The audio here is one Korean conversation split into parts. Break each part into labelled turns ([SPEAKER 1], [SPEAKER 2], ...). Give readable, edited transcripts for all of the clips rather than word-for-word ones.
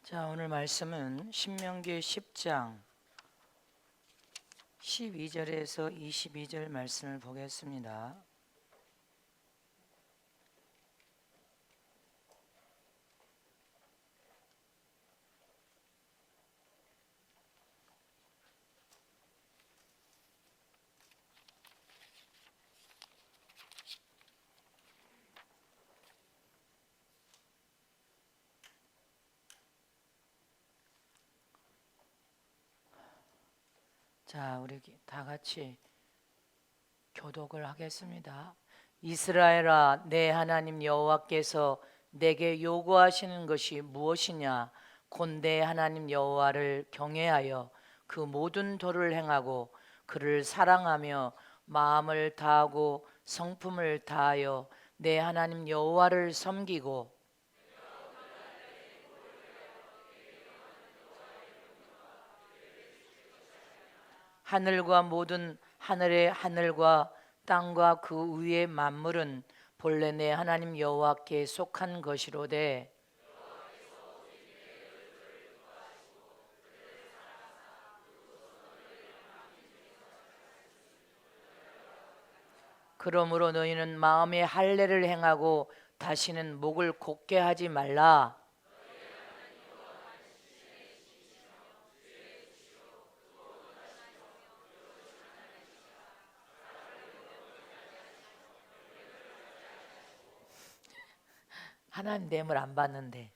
[SPEAKER 1] 자, 오늘 말씀은 신명기 10장 12절에서 22절 말씀을 보겠습니다. 자, 우리 다 같이 교독을 하겠습니다. 이스라엘아, 내 하나님 여호와께서 내게 요구하시는 것이 무엇이냐? 곧 내 하나님 여호와를 경외하여 그 모든 도를 행하고 그를 사랑하며 마음을 다하고 성품을 다하여 내 하나님 여호와를 섬기고 하늘과 모든 하늘의 하늘과 땅과 그 위의 만물은 본래 내 하나님 여호와께 속한 것이로되 그러므로 너희는 마음의 할례를 행하고 다시는 목을 곧게 하지 말라. 하나님 됨을 안 받는데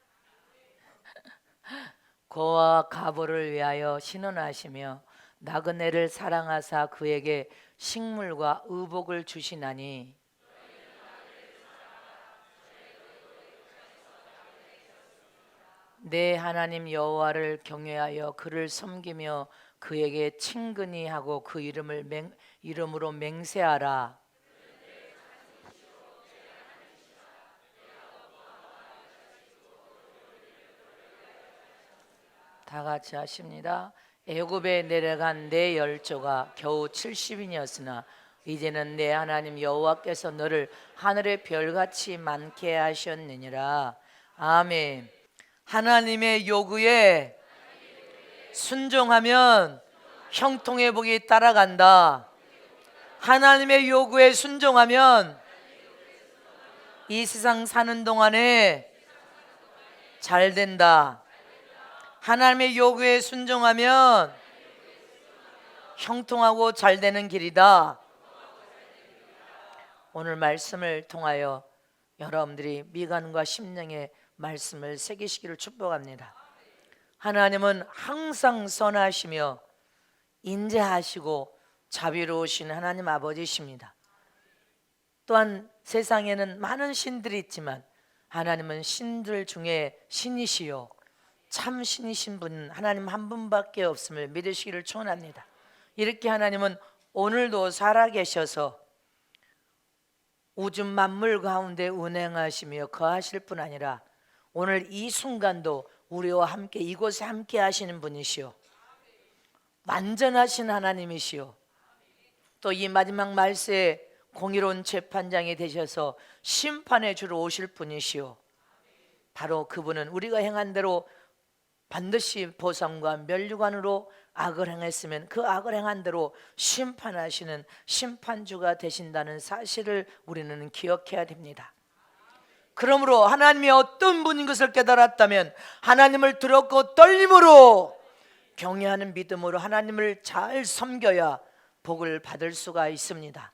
[SPEAKER 1] 고아와 가보를 위하여 신원하시며 나그네를 사랑하사 그에게 식물과 의복을 주시나니 내 하나님 여호와를 경외하여 그를 섬기며 그에게 친근히 하고 그 이름으로 맹세하라. 다 같이 하십니다. 애굽에 내려간 내 열조가 겨우 70인이었으나 이제는 내 하나님 여호와께서 너를 하늘의 별같이 많게 하셨느니라. 아멘. 하나님의 요구에 순종하면 형통의 복이 따라간다. 하나님의 요구에 순종하면 이 세상 사는 동안에 잘 된다. 하나님의 요구에 순종하면 형통하고 잘 되는 길이다. 오늘 말씀을 통하여 여러분들이 미간과 심령의 말씀을 새기시기를 축복합니다. 하나님은 항상 선하시며 인자하시고 자비로우신 하나님 아버지십니다. 또한 세상에는 많은 신들이 있지만 하나님은 신들 중에 신이시요 참 신이신 분 하나님 한 분밖에 없음을 믿으시기를 축원합니다. 이렇게 하나님은 오늘도 살아계셔서 우주 만물 가운데 운행하시며 거하실 뿐 아니라 오늘 이 순간도 우리와 함께 이곳에 함께 하시는 분이시오. 완전하신 하나님이시오. 또 이 마지막 말세에 공의로운 재판장이 되셔서 심판의 주로 오실 분이시오. 바로 그분은 우리가 행한 대로 반드시 보상과 면류관으로 악을 행했으면 그 악을 행한 대로 심판하시는 심판주가 되신다는 사실을 우리는 기억해야 됩니다. 그러므로 하나님이 어떤 분인 것을 깨달았다면 하나님을 들었고 떨림으로 경외하는 믿음으로 하나님을 잘 섬겨야 복을 받을 수가 있습니다.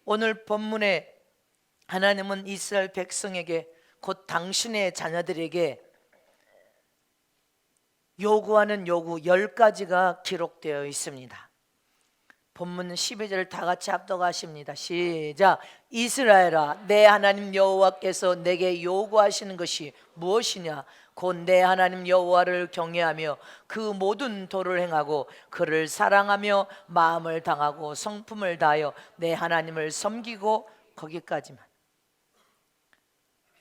[SPEAKER 1] 오늘 본문에 하나님은 이스라엘 백성에게 곧 당신의 자녀들에게 요구하는 요구 10가지가 기록되어 있습니다. 본문 12절 다 같이 합독하십니다. 시작. 이스라엘아, 내 하나님 여호와께서 내게 요구하시는 것이 무엇이냐? 곧 내 하나님 여호와를 경외하며 그 모든 도를 행하고 그를 사랑하며 마음을 당하고 성품을 다하여 내 하나님을 섬기고. 거기까지만.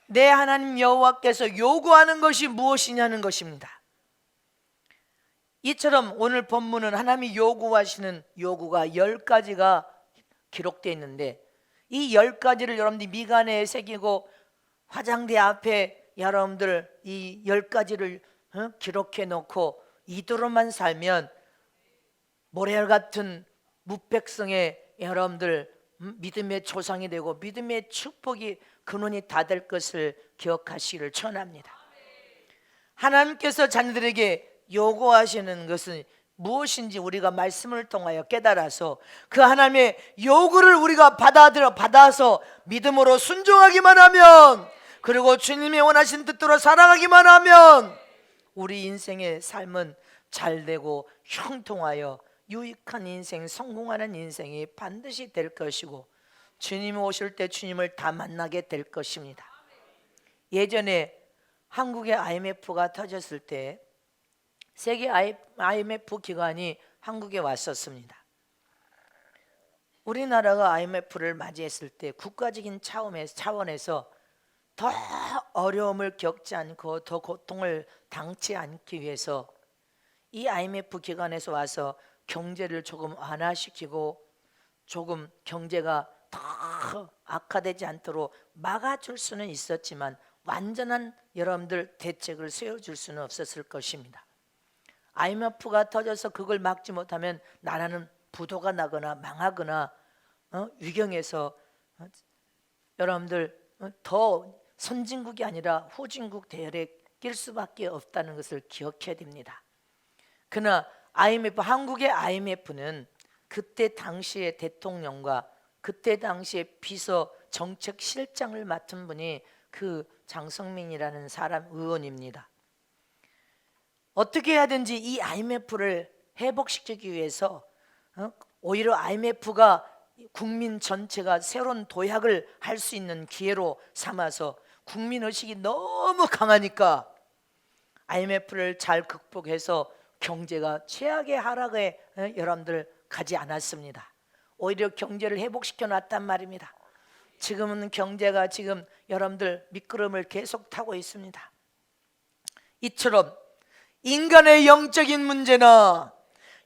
[SPEAKER 1] 내 하나님 여호와께서 요구하는 것이 무엇이냐는 것입니다. 이처럼 오늘 본문은 하나님이 요구하시는 요구가 10가지가 기록되어 있는데 이 10가지를 여러분들이 미간에 새기고 화장대 앞에 여러분들 이 10가지를 기록해 놓고 이대로만 살면 모래알 같은 무백성의 여러분들 믿음의 조상이 되고 믿음의 축복이 근원이 다 될 것을 기억하시기를 전합니다. 하나님께서 자녀들에게 요구하시는 것은 무엇인지 우리가 말씀을 통하여 깨달아서 그 하나님의 요구를 우리가 받아서 믿음으로 순종하기만 하면, 그리고 주님이 원하신 뜻대로 살아가기만 하면 우리 인생의 삶은 잘되고 형통하여 유익한 인생, 성공하는 인생이 반드시 될 것이고 주님이 오실 때 주님을 다 만나게 될 것입니다. 예전에 한국의 IMF가 터졌을 때 세계 IMF 기관이 한국에 왔었습니다. 우리나라가 IMF를 맞이했을 때 국가적인 차원에서 더 어려움을 겪지 않고 더 고통을 당치 않기 위해서 이 IMF 기관에서 와서 경제를 조금 완화시키고 조금 경제가 더 악화되지 않도록 막아줄 수는 있었지만 완전한 여러분들 대책을 세워줄 수는 없었을 것입니다. IMF가 터져서 그걸 막지 못하면 나라는 부도가 나거나 망하거나 위경에서 여러분들 더 선진국이 아니라 후진국 대열에 낄 수밖에 없다는 것을 기억해야 됩니다. 그러나 한국의 IMF는 그때 당시의 대통령과 그때 당시의 비서 정책실장을 맡은 분이 그 장성민이라는 의원입니다. 어떻게 해야든지 이 IMF를 회복시키기 위해서 오히려 IMF가 국민 전체가 새로운 도약을 할 수 있는 기회로 삼아서 국민의식이 너무 강하니까 IMF를 잘 극복해서 경제가 최악의 하락에 여러분들 가지 않았습니다. 오히려 경제를 회복시켜 놨단 말입니다. 지금은 경제가 여러분들 미끄럼을 계속 타고 있습니다. 이처럼 인간의 영적인 문제나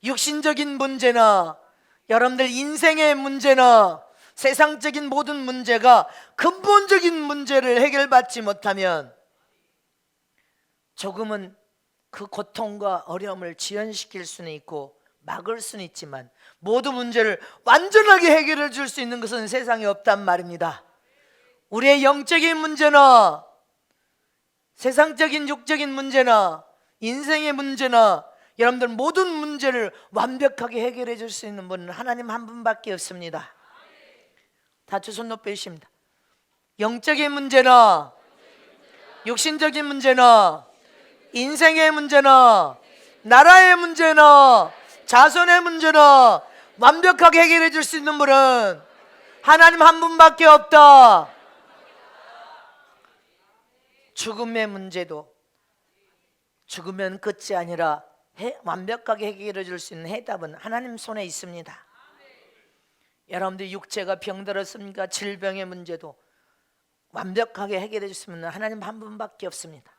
[SPEAKER 1] 육신적인 문제나 여러분들 인생의 문제나 세상적인 모든 문제가 근본적인 문제를 해결받지 못하면 조금은 그 고통과 어려움을 지연시킬 수는 있고 막을 수는 있지만 모든 문제를 완전하게 해결해 줄 수 있는 것은 세상에 없단 말입니다. 우리의 영적인 문제나 세상적인 육적인 문제나 인생의 문제나 여러분들 모든 문제를 완벽하게 해결해 줄 수 있는 분은 하나님 한 분밖에 없습니다. 다 두 손 높이십니다. 영적인 문제나 육신적인 문제나 인생의 문제나 나라의 문제나 자손의 문제나 완벽하게 해결해 줄 수 있는 분은 하나님 한 분밖에 없다. 죽음의 문제도 죽으면 끝이 아니라 완벽하게 해결해 줄 수 있는 해답은 하나님 손에 있습니다. 여러분들 육체가 병들었습니까? 질병의 문제도 완벽하게 해결해 주시면 하나님 한 분밖에 없습니다.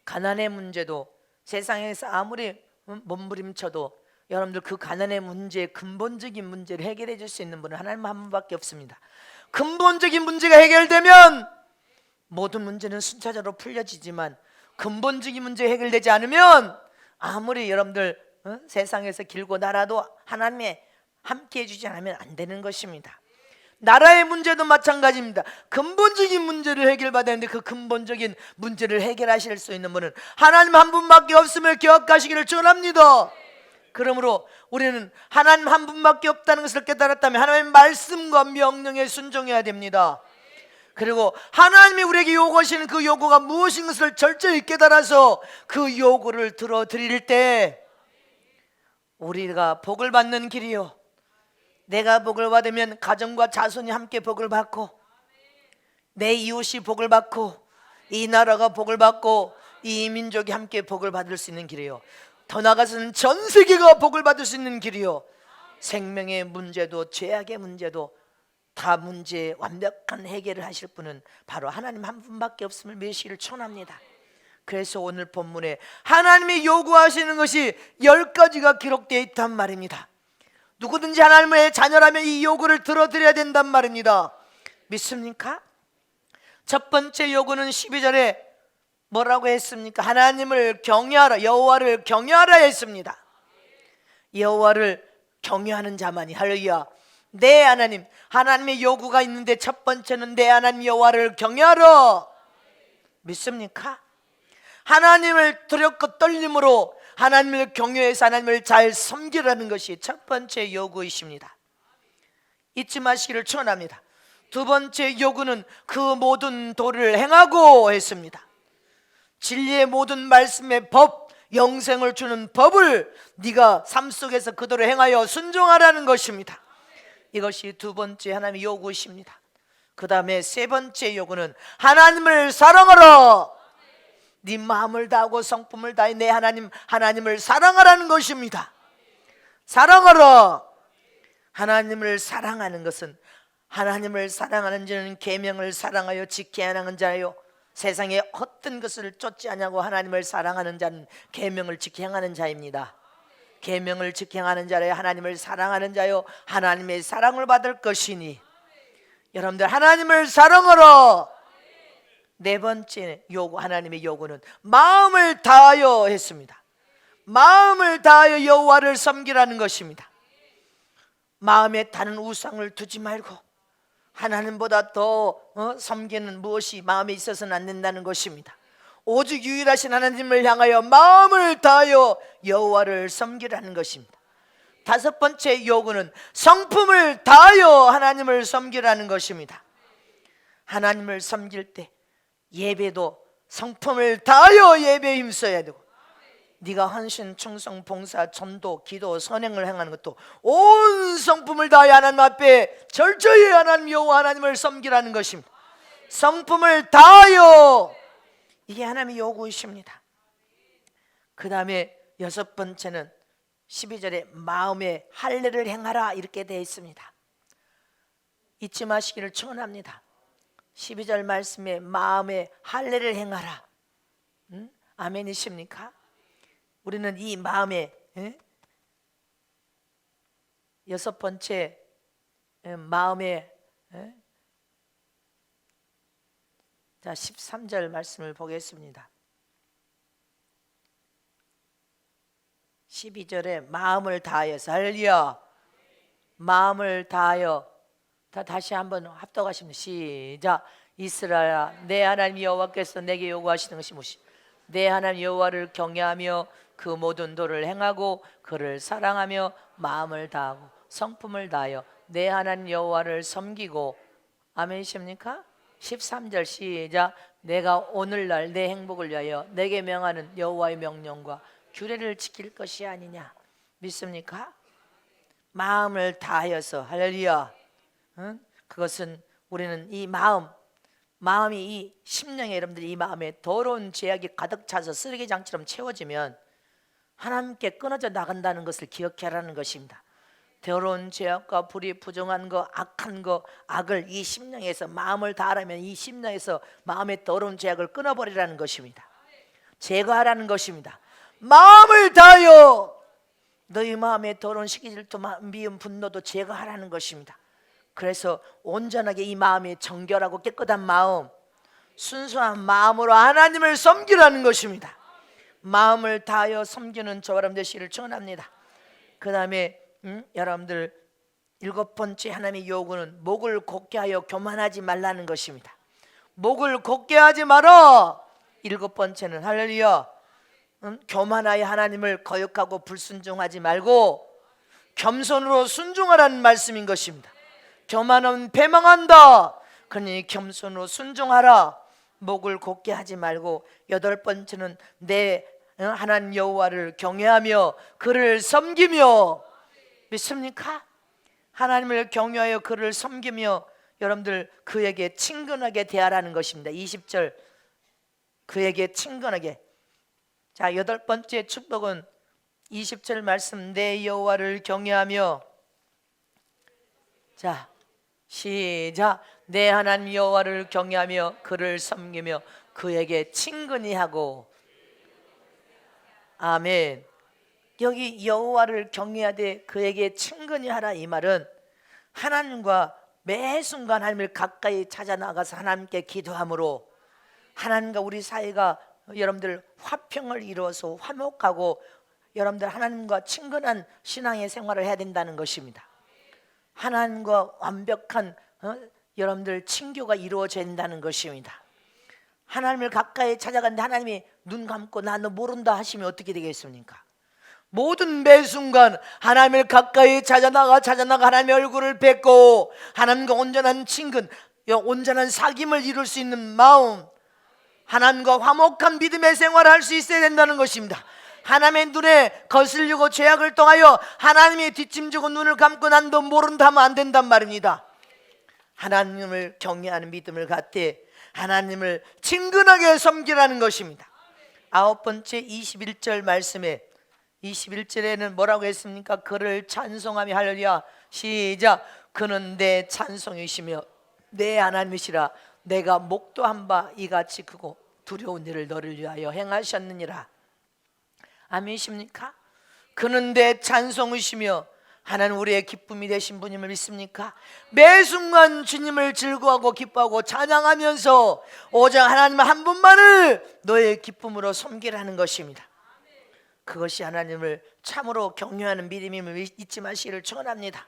[SPEAKER 1] 가난의 문제도 세상에서 아무리 몸부림쳐도 여러분들 그 가난의 문제, 근본적인 문제를 해결해 줄 수 있는 분은 하나님 한 분밖에 없습니다. 근본적인 문제가 해결되면 모든 문제는 순차적으로 풀려지지만 근본적인 문제 해결되지 않으면 아무리 여러분들 세상에서 길고 나라도 하나님의 함께 해주지 않으면 안 되는 것입니다. 나라의 문제도 마찬가지입니다. 근본적인 문제를 해결받아야 하는데 그 근본적인 문제를 해결하실 수 있는 분은 하나님 한 분밖에 없음을 기억하시기를 축원합니다. 그러므로 우리는 하나님 한 분밖에 없다는 것을 깨달았다면 하나님의 말씀과 명령에 순종해야 됩니다. 그리고 하나님이 우리에게 요구하시는 그 요구가 무엇인 것을 철저히 깨달아서 그 요구를 들어드릴 때 우리가 복을 받는 길이요, 내가 복을 받으면 가정과 자손이 함께 복을 받고 내 이웃이 복을 받고 이 나라가 복을 받고 이 민족이 함께 복을 받을 수 있는 길이요, 더 나아가서는 전 세계가 복을 받을 수 있는 길이요, 생명의 문제도 죄악의 문제도 다 문제의 완벽한 해결을 하실 분은 바로 하나님 한 분밖에 없음을 믿으시기를 축원합니다. 그래서 오늘 본문에 하나님이 요구하시는 것이 10가지가 기록되어 있단 말입니다. 누구든지 하나님의 자녀라면 이 요구를 들어드려야 된단 말입니다. 믿습니까? 첫 번째 요구는 12절에 뭐라고 했습니까? 하나님을 경외하라, 여호와를 경외하라 했습니다. 여호와를 경외하는 자만이, 할렐루야, 내 하나님, 하나님의 요구가 있는데 첫 번째는 내 하나님 여호와를 경외하라. 믿습니까? 하나님을 두렵고 떨림으로 하나님을 경외해서 하나님을 잘 섬기라는 것이 첫 번째 요구이십니다. 잊지 마시기를 축원합니다. 두 번째 요구는 그 모든 도를 행하고 했습니다. 진리의 모든 말씀의 법, 영생을 주는 법을 네가 삶 속에서 그대로 행하여 순종하라는 것입니다. 이것이 두 번째 하나님의 요구이십니다. 그 다음에 세 번째 요구는 하나님을 사랑하라. 네 마음을 다하고 성품을 다해 내 하나님을 사랑하라는 것입니다. 사랑하라. 하나님을 사랑하는 것은, 하나님을 사랑하는 자는 계명을 사랑하여 지켜야 하는 자요, 세상에 어떤 것을 쫓지 않냐고 하나님을 사랑하는 자는 계명을 지켜 행하는 자입니다. 계명을 지켜 행하는 자라야 하나님을 사랑하는 자요, 하나님의 사랑을 받을 것이니, 여러분들 하나님을 사랑하라. 네 번째 요구, 하나님의 요구는 마음을 다하여 했습니다. 마음을 다하여 여호와를 섬기라는 것입니다. 마음에 다른 우상을 두지 말고 하나님보다 더 섬기는 무엇이 마음에 있어서는 안 된다는 것입니다. 오직 유일하신 하나님을 향하여 마음을 다하여 여호와를 섬기라는 것입니다. 다섯 번째 요구는 성품을 다하여 하나님을 섬기라는 것입니다. 하나님을 섬길 때 예배도 성품을 다하여 예배에 힘써야 되고, 네가 헌신, 충성, 봉사, 전도, 기도, 선행을 행하는 것도 온 성품을 다하여 하나님 앞에 철저히 하나님 여호와 하나님을 섬기라는 것입니다. 성품을 다하여, 이게 하나님의 요구이십니다. 그 다음에 여섯 번째는 12절에 마음에 할례를 행하라 이렇게 되어 있습니다. 잊지 마시기를 축원합니다. 12절 말씀에 마음에 할례를 행하라. 아멘이십니까? 우리는 이 마음에, 여섯 번째 마음에, 자 13절 말씀을 보겠습니다. 12절에 마음을 다하여서, 할렐루야, 마음을 다하여, 다시 한번 합독하시면 시작. 이스라엘아, 내 하나님 여호와께서 내게 요구하시는 것이 무엇이? 내 하나님 여호와를 경외하며 그 모든 도를 행하고 그를 사랑하며 마음을 다하고 성품을 다하여 내 하나님 여호와를 섬기고. 아멘이십니까? 13절 시작. 내가 오늘날 내 행복을 위하여 내게 명하는 여호와의 명령과 규례를 지킬 것이 아니냐. 믿습니까? 마음을 다하여서, 할렐루야. 그것은 우리는 이 마음이, 이 심령에, 여러분들이 이 마음에 더러운 죄악이 가득 차서 쓰레기장처럼 채워지면 하나님께 끊어져 나간다는 것을 기억하라는 것입니다. 더러운 죄악과 불의, 부정한 거, 악한 거, 악을 이 심령에서, 마음을 다하라면 이 심령에서 마음의 더러운 죄악을 끊어버리라는 것입니다. 제거하라는 것입니다. 마음을 다하여 너희 마음의 더러운 시기, 질투, 미움, 분노도 제거하라는 것입니다. 그래서 온전하게 이 마음이 정결하고 깨끗한 마음, 순수한 마음으로 하나님을 섬기라는 것입니다. 마음을 다하여 섬기는 저와 여러분 되시기를 축원합니다. 그 다음에 여러분들 일곱 번째 하나님의 요구는 목을 곧게 하여 교만하지 말라는 것입니다. 목을 곧게 하지 마라. 일곱 번째는, 할렐루야, 교만하여 하나님을 거역하고 불순종하지 말고 겸손으로 순종하라는 말씀인 것입니다. 교만은 패망한다. 그러니 겸손으로 순종하라. 목을 곧게 하지 말고. 여덟 번째는 내 하나님 여호와를 경외하며 그를 섬기며. 믿습니까? 하나님을 경외하여 그를 섬기며 여러분들 그에게 친근하게 대하라는 것입니다. 20절, 그에게 친근하게. 자, 여덟 번째 축복은 20절 말씀, 내 여호와를 경외하며, 자 시작. 내 하나님 여호와를 경외하며 그를 섬기며 그에게 친근히 하고. 아멘. 여기 여호와를 경외하되 그에게 친근히 하라, 이 말은 하나님과 매 순간 하나님을 가까이 찾아 나가서 하나님께 기도함으로 하나님과 우리 사이가 여러분들 화평을 이루어서 화목하고 여러분들 하나님과 친근한 신앙의 생활을 해야 된다는 것입니다. 하나님과 완벽한 여러분들 친교가 이루어져야 된다는 것입니다. 하나님을 가까이 찾아가는데 하나님이 눈 감고 나 너 모른다 하시면 어떻게 되겠습니까? 모든 매 순간 하나님을 가까이 찾아나가 하나님의 얼굴을 뵙고 하나님과 온전한 친근, 온전한 사귐을 이룰 수 있는 마음, 하나님과 화목한 믿음의 생활을 할 수 있어야 된다는 것입니다. 하나님의 눈에 거슬리고 죄악을 통하여 하나님이 뒷짐지고 눈을 감고 난 너 모른다 하면 안 된단 말입니다. 하나님을 경외하는 믿음을 갖되 하나님을 친근하게 섬기라는 것입니다. 아홉 번째 21절 말씀에 21절에는 뭐라고 했습니까? 그를 찬송하며 할렐루야. 시작. 그는 내 찬송이시며 내 하나님이시라. 내가 목도한 바 이같이 크고 두려운 일을 너를 위하여 행하셨느니라. 아멘이십니까? 그는 내 찬송이시며 하나님 우리의 기쁨이 되신 분임을 믿습니까? 매 순간 주님을 즐거워하고 기뻐하고 찬양하면서 오직 하나님 한 분만을 너의 기쁨으로 섬기라는 것입니다. 그것이 하나님을 참으로 경외하는 믿음임을 잊지 마시기를 축원합니다.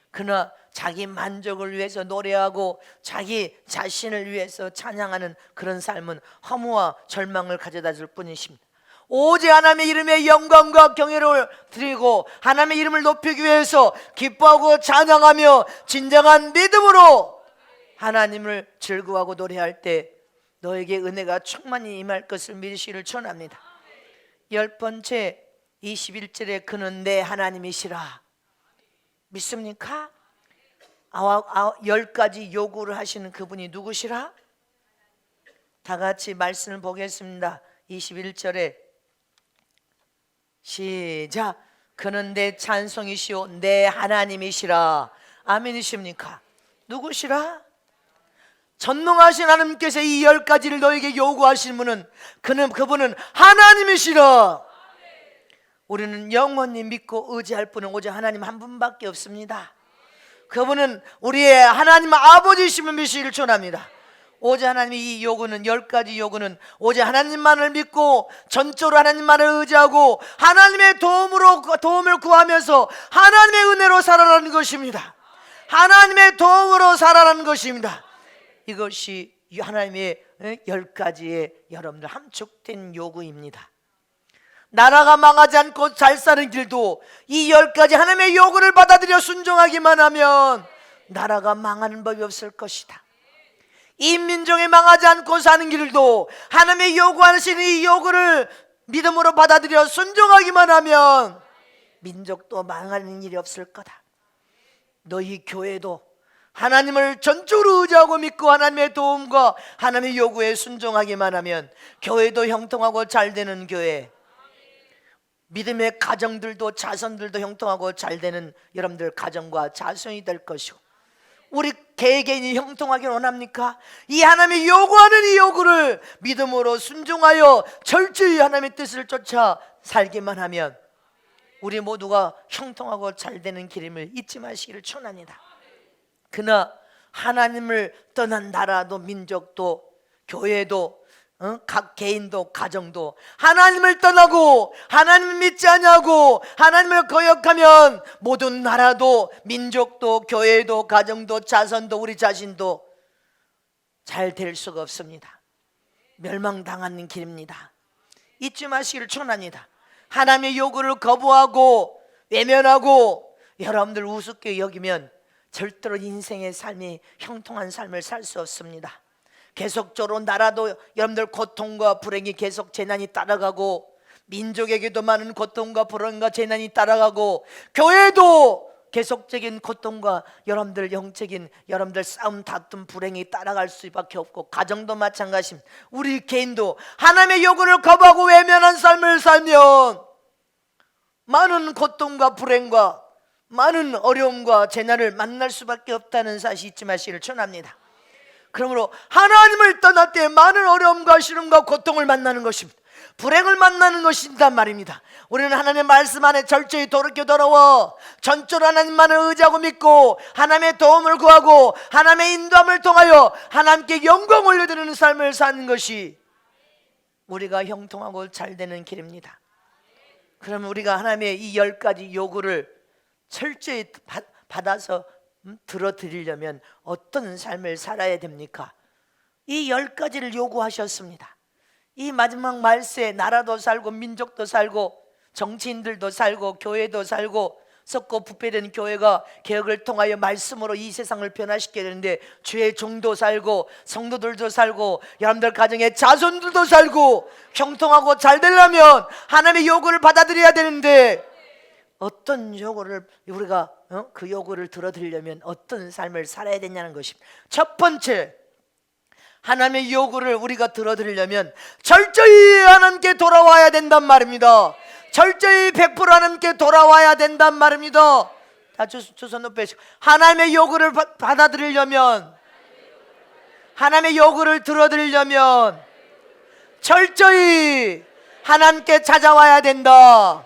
[SPEAKER 1] 그러나 자기 만족을 위해서 노래하고 자기 자신을 위해서 찬양하는 그런 삶은 허무와 절망을 가져다 줄 뿐이십니다. 오직 하나님의 이름에 영광과 경외를 드리고 하나님의 이름을 높이기 위해서 기뻐하고 찬양하며 진정한 믿음으로 하나님을 즐거워하고 노래할 때 너에게 은혜가 충만히 임할 것을 믿으시기를 축원합니다. 열 번째 21절에 그는 내 하나님이시라. 믿습니까? 10가지 요구를 하시는 그분이 누구시라? 다 같이 말씀을 보겠습니다. 21절에 시작. 그는 내 찬송이시오 내 하나님이시라. 아멘이십니까? 누구시라? 전능하신 하나님께서 이 10가지를 너에게 요구하신 분은 그분은 하나님이시라. 우리는 영원히 믿고 의지할 분은 오직 하나님 한 분밖에 없습니다. 그분은 우리의 하나님 아버지심을 믿으시기를 축원합니다. 오직 하나님의 이 요구는 10가지 요구는 오직 하나님만을 믿고 전적으로 하나님만을 의지하고 하나님의 도움을 구하면서 하나님의 은혜로 살아가는 것입니다. 하나님의 도움으로 살아가는 것입니다. 이것이 하나님의 10가지의 여러분들 함축된 요구입니다. 나라가 망하지 않고 잘 사는 길도 이 10가지 하나님의 요구를 받아들여 순종하기만 하면 나라가 망하는 법이 없을 것이다. 이 민족이 망하지 않고 사는 길도 하나님의 요구하시는 이 요구를 믿음으로 받아들여 순종하기만 하면 민족도 망하는 일이 없을 거다. 너희 교회도 하나님을 전적으로 의지하고 믿고 하나님의 도움과 하나님의 요구에 순종하기만 하면 교회도 형통하고 잘 되는 교회, 믿음의 가정들도 자손들도 형통하고 잘 되는 여러분들 가정과 자손이 될 것이고, 우리 개개인이 형통하기를 원합니까? 이 하나님이 요구하는 이 요구를 믿음으로 순종하여 철저히 하나님의 뜻을 쫓아 살기만 하면 우리 모두가 형통하고 잘 되는 길임을 잊지 마시기를 축원합니다. 그러나 하나님을 떠난 나라도 민족도 교회도 각 개인도 가정도 하나님을 떠나고 하나님을 믿지 않냐고 하나님을 거역하면 모든 나라도 민족도 교회도 가정도 자손도 우리 자신도 잘 될 수가 없습니다. 멸망당하는 길입니다. 잊지 마시기를 축원합니다. 하나님의 요구를 거부하고 외면하고 여러분들 우습게 여기면 절대로 인생의 삶이 형통한 삶을 살 수 없습니다. 계속적으로 나라도 여러분들 고통과 불행이 계속 재난이 따라가고, 민족에게도 많은 고통과 불행과 재난이 따라가고, 교회도 계속적인 고통과 여러분들 영적인 여러분들 싸움 다툼 불행이 따라갈 수밖에 없고, 가정도 마찬가지입니다. 우리 개인도 하나님의 요구를 거부하고 외면한 삶을 살면 많은 고통과 불행과 많은 어려움과 재난을 만날 수밖에 없다는 사실 잊지 마시기를 축원합니다. 그러므로 하나님을 떠날 때 많은 어려움과 시름과 고통을 만나는 것입니다. 불행을 만나는 것이란 말입니다. 우리는 하나님의 말씀 안에 절저히 돌이켜 전적으로 하나님만을 의지하고 믿고 하나님의 도움을 구하고 하나님의 인도함을 통하여 하나님께 영광 올려드리는 삶을 사는 것이 우리가 형통하고 잘 되는 길입니다. 그러면 우리가 하나님의 이 10가지 요구를 철저히 받아서 들어드리려면 어떤 삶을 살아야 됩니까? 이 10가지를 요구하셨습니다. 이 마지막 말세에 나라도 살고 민족도 살고 정치인들도 살고 교회도 살고 썩고 부패된 교회가 개혁을 통하여 말씀으로 이 세상을 변화시켜야 되는데 주의 종도 살고 성도들도 살고 여러분들 가정의 자손들도 살고 형통하고 잘 되려면 하나님의 요구를 받아들여야 되는데 어떤 요구를 우리가 그 요구를 들어드리려면 어떤 삶을 살아야 되냐는 것입니다. 첫 번째, 하나님의 요구를 우리가 들어드리려면 철저히 하나님께 돌아와야 된단 말입니다. 철저히 100% 하나님께 돌아와야 된단 말입니다. 다 두 손 높이시고 하나님의 요구를 받아들이려면, 하나님의 요구를 들어드리려면 철저히 하나님께 찾아와야 된다.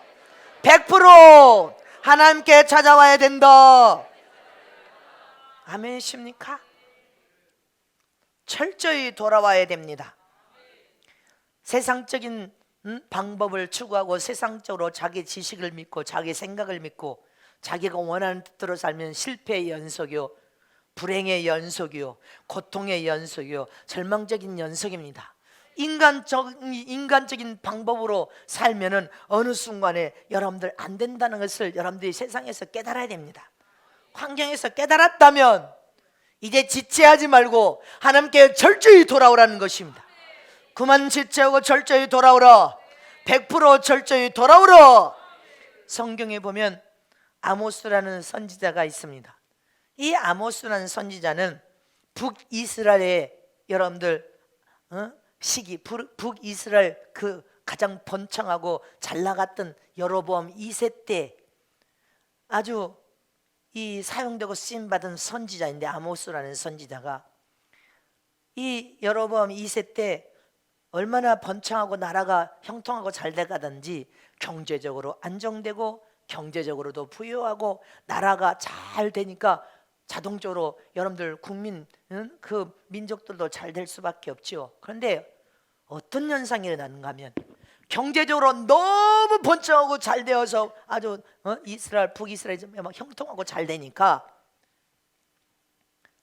[SPEAKER 1] 100% 하나님께 찾아와야 된다. 아멘이십니까? 철저히 돌아와야 됩니다. 세상적인 방법을 추구하고 세상적으로 자기 지식을 믿고 자기 생각을 믿고 자기가 원하는 뜻대로 살면 실패의 연속이요, 불행의 연속이요, 고통의 연속이요, 절망적인 연속입니다. 인간적인 방법으로 살면은 어느 순간에 여러분들 안 된다는 것을 여러분들이 세상에서 깨달아야 됩니다. 환경에서 깨달았다면 이제 지체하지 말고 하나님께 철저히 돌아오라는 것입니다. 그만 지체하고 철저히 돌아오라. 100% 철저히 돌아오라. 성경에 보면 아모스라는 선지자가 있습니다. 이 아모스라는 선지자는 북이스라엘의 여러분들 시기, 북이스라엘 그 가장 번창하고 잘 나갔던 여로보암 2세 때 아주 이 사용되고 쓰임받은 선지자인데, 아모스라는 선지자가 이 여로보암 2세 때 얼마나 번창하고 나라가 형통하고 잘 돼가든지 경제적으로 안정되고 경제적으로도 부유하고 나라가 잘 되니까 자동적으로 여러분들 국민 그 민족들도 잘 될 수밖에 없지요. 그런데 어떤 현상이 일어나는가 하면 경제적으로 너무 번창하고 잘 되어서 아주 이스라엘 북이스라엘이 막 형통하고 잘 되니까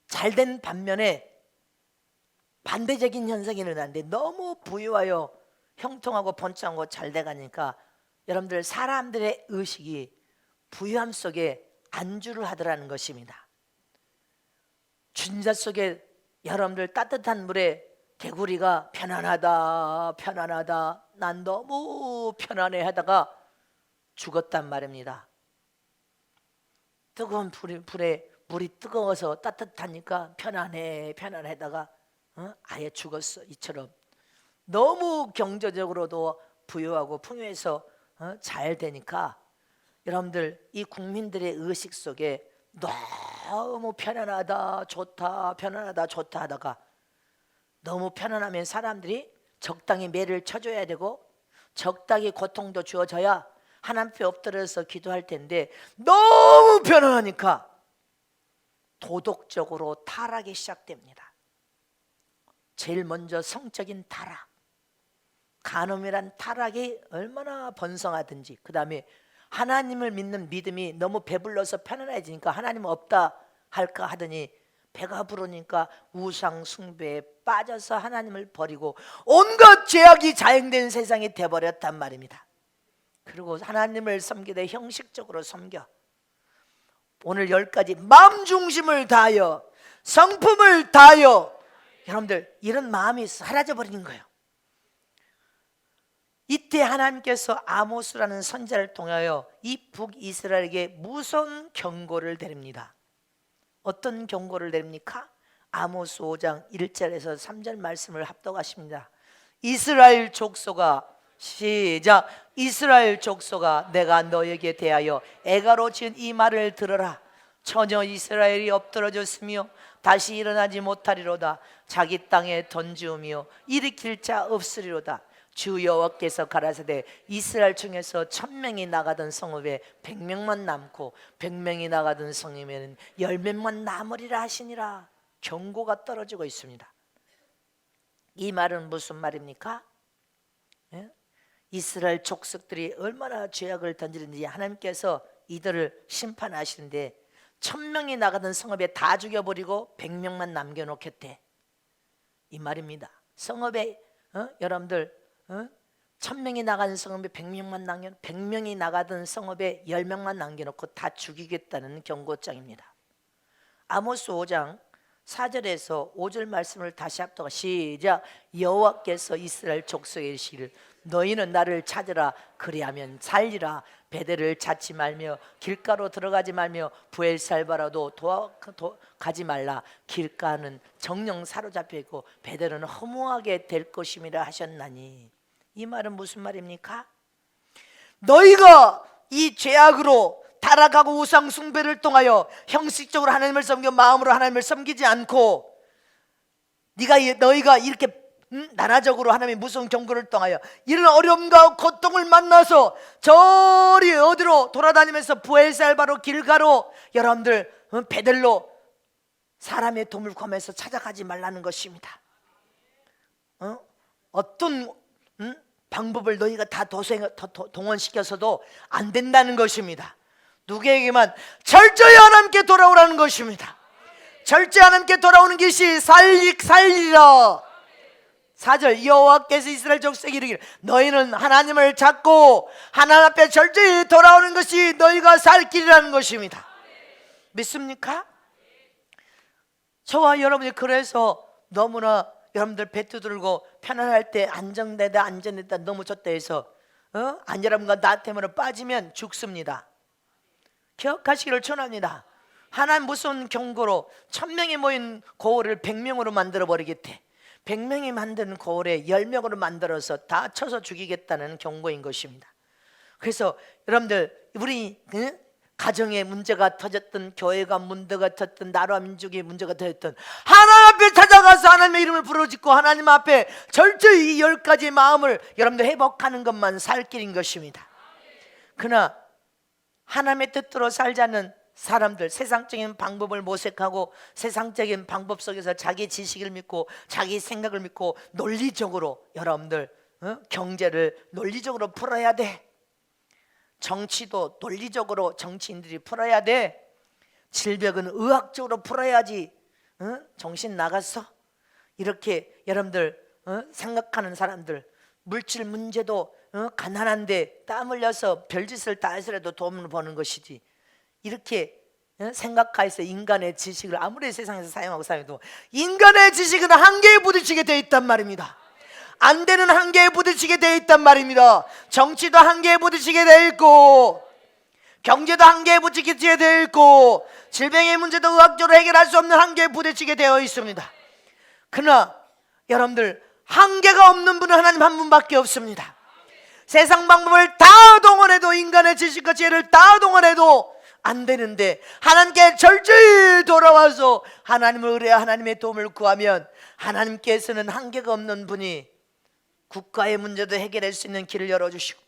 [SPEAKER 1] 잘 된 반면에 반대적인 현상이 일어나는데 너무 부유하여 형통하고 번창하고 잘 돼가니까 여러분들 사람들의 의식이 부유함 속에 안주를 하더라는 것입니다. 준자 속에 여러분들 따뜻한 물에 개구리가 편안하다 편안하다 난 너무 편안해 하다가 죽었단 말입니다. 뜨거운 불에 물이 뜨거워서 따뜻하니까 편안해 편안하다가 아예 죽었어. 이처럼 너무 경제적으로도 부유하고 풍요해서 잘 되니까 여러분들 이 국민들의 의식 속에 너무 편안하다 좋다 편안하다 좋다 하다가 너무 편안하면 사람들이 적당히 매를 쳐줘야 되고 적당히 고통도 주어져야 하나님 앞에 엎드려서 기도할 텐데 너무 편안하니까 도덕적으로 타락이 시작됩니다. 제일 먼저 성적인 타락, 간음이란 타락이 얼마나 번성하든지, 그 다음에 하나님을 믿는 믿음이 너무 배불러서 편안해지니까 하나님 없다 할까 하더니 배가 부르니까 우상 숭배에 빠져서 하나님을 버리고 온갖 죄악이 자행된 세상이 돼버렸단 말입니다. 그리고 하나님을 섬기되 형식적으로 섬겨 오늘 10가지 마음 중심을 다하여 성품을 다하여 여러분들 이런 마음이 사라져 버리는 거예요. 이때 하나님께서 아모스라는 선지자를 통하여 이 북이스라엘에게 무서운 경고를 드립니다. 어떤 경고를 드립니까? 아모스 5장 1절에서 3절 말씀을 합독하십니다. 이스라엘 족속아, 시작. 이스라엘 족속아, 내가 너에게 대하여 애가로 지은 이 말을 들으라. 처녀 이스라엘이 엎드러졌으며 다시 일어나지 못하리로다. 자기 땅에 던지우며 일으킬 자 없으리로다. 주 여호와께서 가라사대 이스라엘 중에서 1000명이 나가던 성읍에 100명만 남고 100명이 나가던 성읍에는 10명만 남으리라 하시니라. 경고가 떨어지고 있습니다. 이 말은 무슨 말입니까? 이스라엘 족속들이 얼마나 죄악을 던지는지 하나님께서 이들을 심판하시는데 1000명이 나가던 성읍에 다 죽여버리고 100명만 남겨놓겠대, 이 말입니다. 성읍에 여러분들 1000명이 나가는 성읍에 100명이 나가던 성읍에 10명만 남겨놓고 다 죽이겠다는 경고장입니다. 아모스 5장 4절에서 5절 말씀을 다시 합독하 시작. 여호와께서 이스라엘 족속에 이르시기를 너희는 나를 찾으라 그리하면 살리라. 베델을 찾지 말며 길가로 들어가지 말며 부엘살바라도 가지 말라. 길가는 정령 사로잡혀 있고 베델은 허무하게 될 것임이라 하셨나니. 이 말은 무슨 말입니까? 너희가 이 죄악으로 타락하고 우상 숭배를 통하여 형식적으로 하나님을 섬겨 마음으로 하나님을 섬기지 않고 너희가 이렇게 나라적으로 하나님의 무서운 경고를 통하여 이런 어려움과 고통을 만나서 저리 어디로 돌아다니면서 부엘살바로 길가로 여러분들 베델로 사람의 도움을 구하면서 찾아가지 말라는 것입니다. 어떤 방법을 너희가 다 동원시켜서도 안 된다는 것입니다. 누구에게만? 철저히 하나님께 돌아오라는 것입니다. 철저히 하나님께 돌아오는 것이 살리라. 4절 여호와께서 이스라엘 족속에게 이르기를 너희는 하나님을 찾고 하나님 앞에 철저히 돌아오는 것이 너희가 살 길이라는 것입니다. 믿습니까? 저와 여러분이 그래서 너무나 여러분들 배 두들고 편안할 때 안정되다 너무 좋다 해서 안전함과 나 때문에 빠지면 죽습니다. 기억하시기를 전합니다. 하나님 무서운 경고로 1000명이 모인 고을을 100명으로 만들어 버리겠대. 100명이 만든 고을에 10명으로 만들어서 다 쳐서 죽이겠다는 경고인 것입니다. 그래서 여러분들 우리 가정에 문제가 터졌던, 교회가 문제가 터졌던, 나라 민족의 문제가 터졌던 하나님 앞에 찾아가서 하나님의 이름을 부르짖고 하나님 앞에 철저히 이 10가지의 마음을 여러분들 회복하는 것만 살 길인 것입니다. 그러나 하나님의 뜻대로 살자는 사람들, 세상적인 방법을 모색하고 세상적인 방법 속에서 자기 지식을 믿고 자기 생각을 믿고 논리적으로 여러분들 경제를 논리적으로 풀어야 돼. 정치도 논리적으로 정치인들이 풀어야 돼. 질병은 의학적으로 풀어야지. 정신 나갔어? 이렇게 여러분들 생각하는 사람들, 물질 문제도 가난한데 땀 흘려서 별짓을 다 해서라도 돈을 버는 것이지, 이렇게 생각해서 인간의 지식을 아무리 세상에서 사용하고 사용해도 인간의 지식은 한계에 부딪히게 되어 있단 말입니다. 안 되는 한계에 부딪히게 되어 있단 말입니다. 정치도 한계에 부딪히게 되어 있고 경제도 한계에 부딪히게 되어 있고 질병의 문제도 의학적으로 해결할 수 없는 한계에 부딪히게 되어 있습니다. 그러나 여러분들 한계가 없는 분은 하나님 한 분밖에 없습니다. 세상 방법을 다 동원해도 인간의 지식과 지혜를 다 동원해도 안 되는데 하나님께 철저히 돌아와서 하나님을 의뢰해 하나님의 도움을 구하면 하나님께서는 한계가 없는 분이 국가의 문제도 해결할 수 있는 길을 열어주시고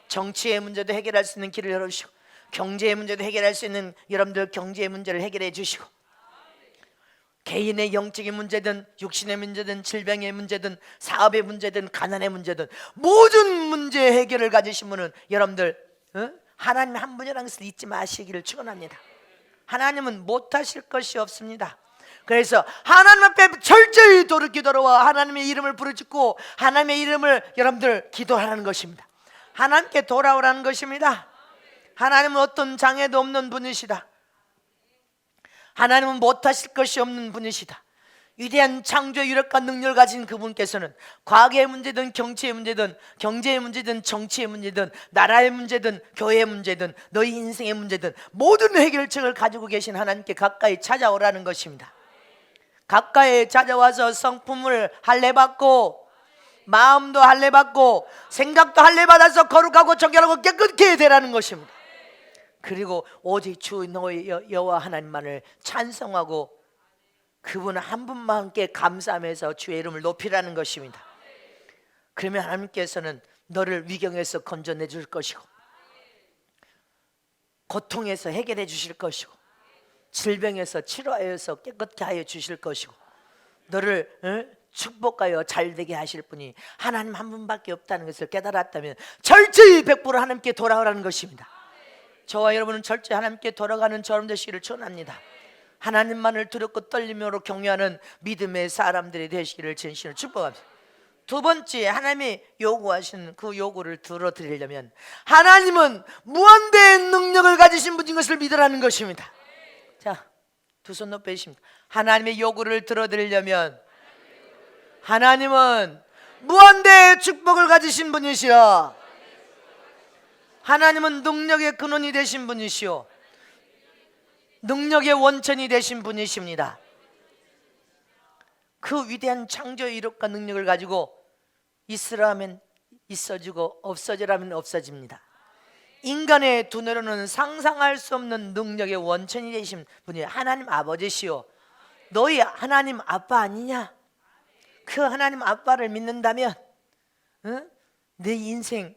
[SPEAKER 1] 정치의 문제도 해결할 수 있는 길을 열어주시고 경제의 문제도 해결할 수 있는 여러분들 경제의 문제를 해결해 주시고 개인의 영적인 문제든 육신의 문제든 질병의 문제든 사업의 문제든 가난의 문제든 모든 문제 해결을 가지신 분은 여러분들 하나님 한 분이라는 것을 잊지 마시기를 축원합니다. 하나님은 못하실 것이 없습니다. 그래서 하나님 앞에 철저히 돌아와 하나님의 이름을 부르짖고 하나님의 이름을 여러분들 기도하라는 것입니다. 하나님께 돌아오라는 것입니다. 하나님은 어떤 장애도 없는 분이시다. 하나님은 못하실 것이 없는 분이시다. 위대한 창조의 유력과 능력을 가진 그분께서는 과거의 문제든 정치의 문제든 경제의 문제든 정치의 문제든 나라의 문제든 교회의 문제든 너희 인생의 문제든 모든 해결책을 가지고 계신 하나님께 가까이 찾아오라는 것입니다. 가까이 찾아와서 성품을 할례받고 마음도 할례받고 생각도 할례받아서 거룩하고 정결하고 깨끗게 되라는 것입니다. 그리고 오직 주 너희 여호와 하나님만을 찬송하고 그분 한 분만 함께 감사하면서 주의 이름을 높이라는 것입니다. 그러면 하나님께서는 너를 위경에서 건져내 줄 것이고 고통에서 해결해 주실 것이고 질병에서 치료하여서 깨끗게 하여 주실 것이고 너를 축복하여 잘되게 하실 분이 하나님 한 분밖에 없다는 것을 깨달았다면 철저히 100% 하나님께 돌아오라는 것입니다. 저와 여러분은 철저히 하나님께 돌아가는 저런 되시기를 축원합니다. 하나님만을 두렵고 떨림으로 경외하는 믿음의 사람들이 되시기를 진심으로 축복합니다. 두 번째, 하나님이 요구하시는 그 요구를 들어드리려면 하나님은 무한대의 능력을 가지신 분인 것을 믿으라는 것입니다. 자, 두 손 높이십니다. 하나님의 요구를 들어드리려면 하나님은 무한대의 축복을 가지신 분이시여, 하나님은 능력의 근원이 되신 분이시오, 능력의 원천이 되신 분이십니다. 그 위대한 창조의 이력과 능력을 가지고 있으라면 있어지고 없어지라면 없어집니다. 인간의 두뇌로는 상상할 수 없는 능력의 원천이 되신 분이 하나님 아버지시오. 너희 하나님 아빠 아니냐? 그 하나님 아빠를 믿는다면 내 인생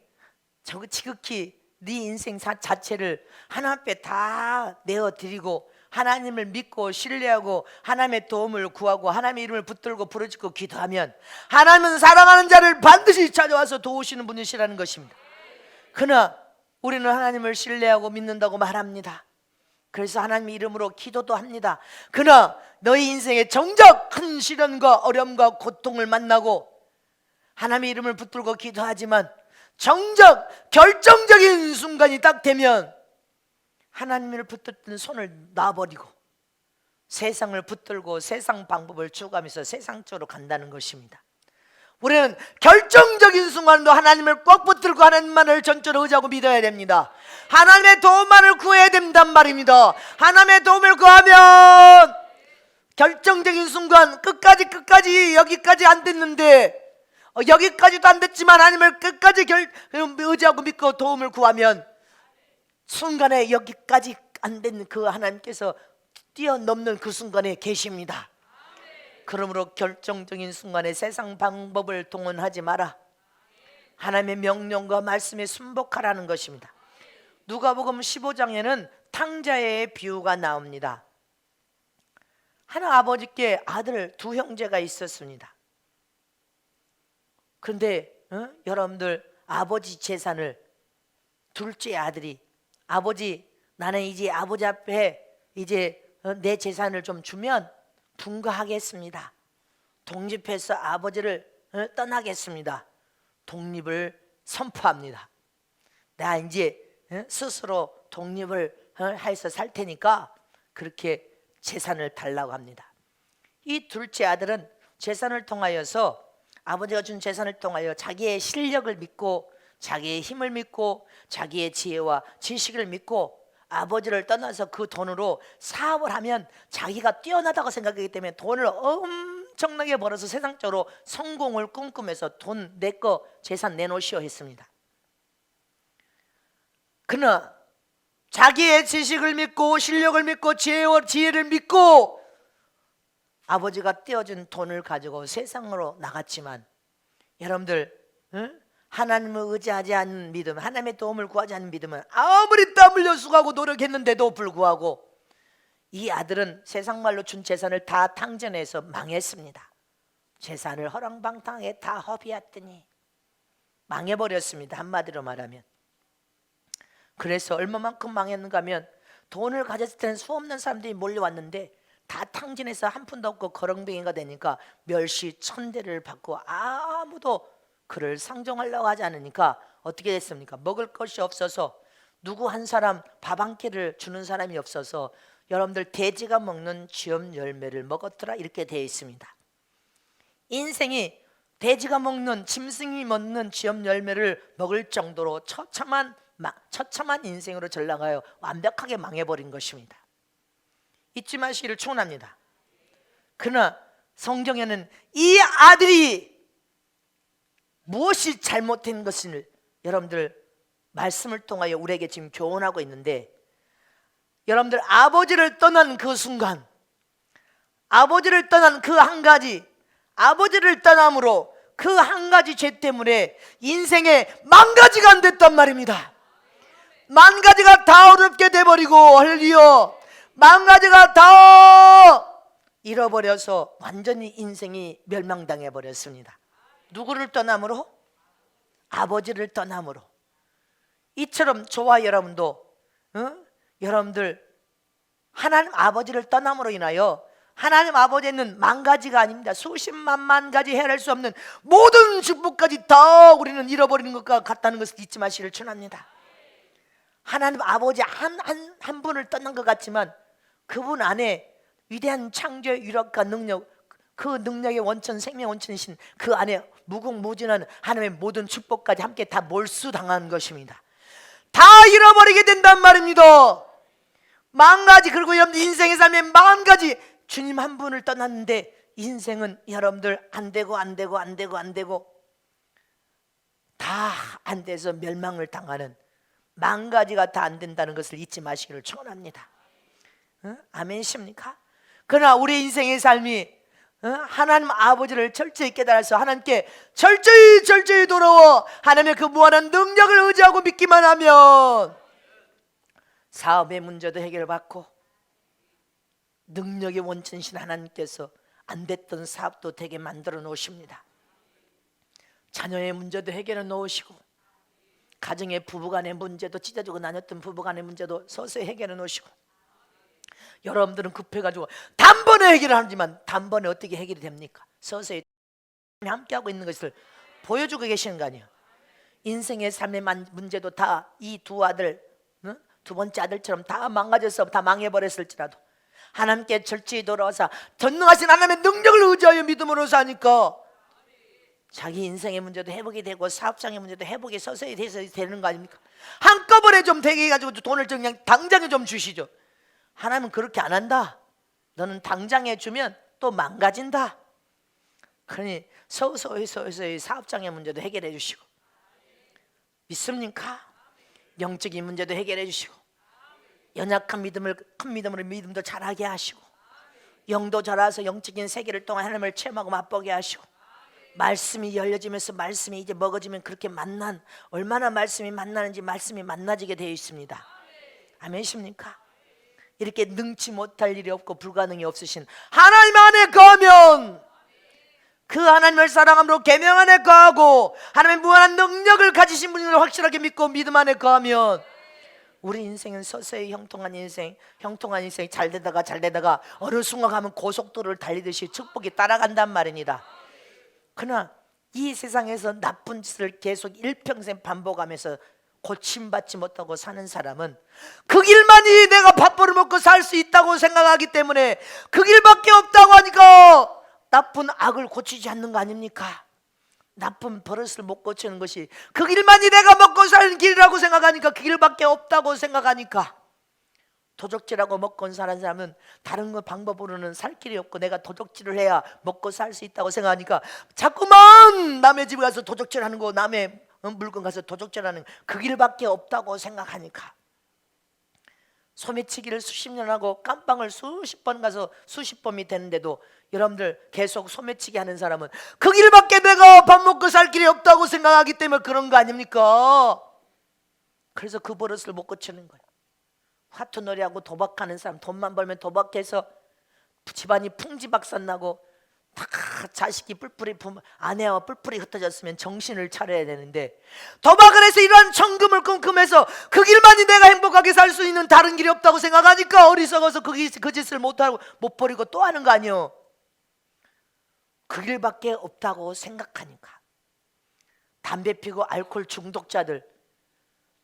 [SPEAKER 1] 지극히 네 인생 자체를 하나님 앞에 다 내어드리고 하나님을 믿고 신뢰하고 하나님의 도움을 구하고 하나님의 이름을 붙들고 부르짖고 기도하면 하나님은 사랑하는 자를 반드시 찾아와서 도우시는 분이시라는 것입니다. 그러나 우리는 하나님을 신뢰하고 믿는다고 말합니다. 그래서 하나님의 이름으로 기도도 합니다. 그러나 너희 인생에 정작 큰 시련과 어려움과 고통을 만나고 하나님의 이름을 붙들고 기도하지만 정작 결정적인 순간이 딱 되면 하나님을 붙들던 손을 놔버리고 세상을 붙들고 세상 방법을 추구하면서 세상 쪽으로 간다는 것입니다. 우리는 결정적인 순간도 하나님을 꼭 붙들고 하나님만을 전적으로 의지하고 믿어야 됩니다. 하나님의 도움만을 구해야 된단 말입니다. 하나님의 도움을 구하면 결정적인 순간 끝까지 여기까지 안 됐는데 여기까지도 안 됐지만 하나님을 끝까지 의지하고 믿고 도움을 구하면 순간에 여기까지 안 된 그 하나님께서 뛰어넘는 그 순간에 계십니다. 그러므로 결정적인 순간에 세상 방법을 동원하지 마라. 하나님의 명령과 말씀에 순복하라는 것입니다. 누가복음 15장에는 탕자의 비유가 나옵니다. 한 아버지께 아들 두 형제가 있었습니다. 그런데 여러분들 아버지 재산을 둘째 아들이 아버지 나는 이제 아버지 앞에 이제 내 재산을 좀 주면 분가하겠습니다. 독립해서 아버지를 떠나겠습니다. 독립을 선포합니다. 나 이제 스스로 독립을 해서 살 테니까 그렇게 재산을 달라고 합니다. 이 둘째 아들은 재산을 통하여서 아버지가 준 재산을 통하여 자기의 실력을 믿고 자기의 힘을 믿고 자기의 지혜와 지식을 믿고 아버지를 떠나서 그 돈으로 사업을 하면 자기가 뛰어나다고 생각하기 때문에 돈을 엄청나게 벌어서 세상적으로 성공을 꿈꾸면서 돈 내 거 재산 내놓으시오 했습니다. 그러나 자기의 지식을 믿고 실력을 믿고 지혜를 믿고 아버지가 떼어준 돈을 가지고 세상으로 나갔지만 여러분들 하나님을 의지하지 않는 믿음, 하나님의 도움을 구하지 않는 믿음은 아무리 땀 흘려 수고하고 노력했는데도 불구하고 이 아들은 세상 말로 준 재산을 다 탕전해서 망했습니다. 재산을 허랑방탕하게 다 허비했더니 망해버렸습니다. 한마디로 말하면. 그래서 얼마만큼 망했는가 하면 돈을 가졌을 때는 수없는 사람들이 몰려왔는데 다 탕진해서 한 푼도 없고 거렁뱅이가 되니까 멸시 천대를 받고 아무도 그를 상종하려고 하지 않으니까 어떻게 됐습니까? 먹을 것이 없어서 누구 한 사람 밥 한 끼를 주는 사람이 없어서 여러분들 돼지가 먹는 쥐엄 열매를 먹었더라 이렇게 되어 있습니다. 인생이 돼지가 먹는 짐승이 먹는 쥐엄 열매를 먹을 정도로 처참한 인생으로 전락하여 완벽하게 망해버린 것입니다. 잊지 마시기를 축원합니다. 그러나 성경에는 이 아들이 무엇이 잘못된 것을 여러분들 말씀을 통하여 우리에게 지금 교훈하고 있는데 여러분들 아버지를 떠난 그 순간 아버지를 떠난 그 한 가지 아버지를 떠남으로 그 한 가지 죄 때문에 인생에 만가지가 안 됐단 말입니다. 만가지가 다 어렵게 돼버리고 할리요 만가지가 다 잃어버려서 완전히 인생이 멸망당해 버렸습니다. 누구를 떠남으로? 아버지를 떠남으로. 이처럼 저와 여러분도 여러분들 하나님 아버지를 떠남으로 인하여 하나님 아버지는 만 가지가 아닙니다. 수십만 가지 헤아릴 수 없는 모든 축복까지 다 우리는 잃어버리는 것과 같다는 것을 잊지 마시기를 축원합니다. 하나님 아버지 한 분을 떠난 것 같지만 그분 안에 위대한 창조의 위력과 능력, 그 능력의 원천, 생명 원천이신 그 안에 무궁무진한 하나님의 모든 축복까지 함께 다 몰수당한 것입니다. 다 잃어버리게 된단 말입니다. 만 가지, 그리고 여러분들 인생의 삶에 만 가지, 주님 한 분을 떠났는데 인생은 여러분들 안 되고 다 안 돼서 멸망을 당하는 만 가지가 다 안 된다는 것을 잊지 마시기를 축원합니다. 아멘이십니까? 그러나 우리 인생의 삶이 하나님 아버지를 철저히 깨달아서 하나님께 철저히 돌아와 하나님의 그 무한한 능력을 의지하고 믿기만 하면 사업의 문제도 해결받고 능력의 원천이신 하나님께서 안 됐던 사업도 되게 만들어 놓으십니다. 자녀의 문제도 해결해 놓으시고 가정의 부부간의 문제도 찢어지고 나눴던 부부간의 문제도 서서히 해결해 놓으시고 여러분들은 급해가지고 단번에 해결을 하지만 단번에 어떻게 해결이 됩니까? 서서히 함께하고 있는 것을 보여주고 계시는 거 아니에요. 인생의 삶의 문제도 다 이 두 아들, 두 번째 아들처럼 다 망가져서 다 망해버렸을지라도 하나님께 철저히 돌아와서 전능하신 하나님의 능력을 의지하여 믿음으로 사니까 자기 인생의 문제도 회복이 되고 사업장의 문제도 회복이 서서히 되는 거 아닙니까? 한꺼번에 좀 되게 해가지고 돈을 그냥 당장에 좀 주시죠. 하나님은 그렇게 안 한다. 너는 당장에 주면 또 망가진다. 그러니 서서히 사업장의 문제도 해결해 주시고, 믿습니까? 영적인 문제도 해결해 주시고, 연약한 믿음을 큰 믿음으로 믿음도 자라게 하시고, 영도 자라서 영적인 세계를 통해 하나님을 체험하고 맛보게 하시고, 말씀이 열려지면서 말씀이 이제 먹어지면 그렇게 얼마나 말씀이 만나는지 말씀이 만나지게 되어 있습니다. 아멘이십니까? 이렇게 능치 못할 일이 없고 불가능이 없으신 하나님 안에 거하면, 그 하나님을 사랑함으로 계명 안에 거하고 하나님의 무한한 능력을 가지신 분을 확실하게 믿고 믿음 안에 거하면 우리 인생은 서서히 형통한 인생 잘 되다가 어느 순간 가면 고속도로를 달리듯이 축복이 따라간단 말입니다. 그러나 이 세상에서 나쁜 짓을 계속 일평생 반복하면서 고침받지 못하고 사는 사람은 그 길만이 내가 밥벌을 먹고 살 수 있다고 생각하기 때문에 그 길밖에 없다고 하니까 나쁜 악을 고치지 않는 거 아닙니까? 나쁜 버릇을 못 고치는 것이 그 길만이 내가 먹고 사는 길이라고 생각하니까 그 길밖에 없다고 생각하니까 도적질하고 먹고 사는 사람은 다른 거 방법으로는 살 길이 없고 내가 도적질을 해야 먹고 살 수 있다고 생각하니까 자꾸만 남의 집에 가서 도적질하는 거, 남의 물건 가서 도적질하는 그 길밖에 없다고 생각하니까 소매치기를 수십 년 하고 깜빵을 수십 번 가서 수십 번이 되는데도 여러분들 계속 소매치기 하는 사람은 그 길밖에 내가 밥 먹고 살 길이 없다고 생각하기 때문에 그런 거 아닙니까? 그래서 그 버릇을 못 고치는 거예요. 화투놀이하고 도박하는 사람, 돈만 벌면 도박해서 집안이 풍지박산나고 다 자식이 아내와 뿔뿔이 흩어졌으면 정신을 차려야 되는데 도박을 해서 이러한 천금을 끔끔해서 그 길만이 내가 행복하게 살 수 있는 다른 길이 없다고 생각하니까 어리석어서 그 짓을 못 버리고 또 하는 거 아니에요. 그 길밖에 없다고 생각하니까. 담배 피고 알코올 중독자들,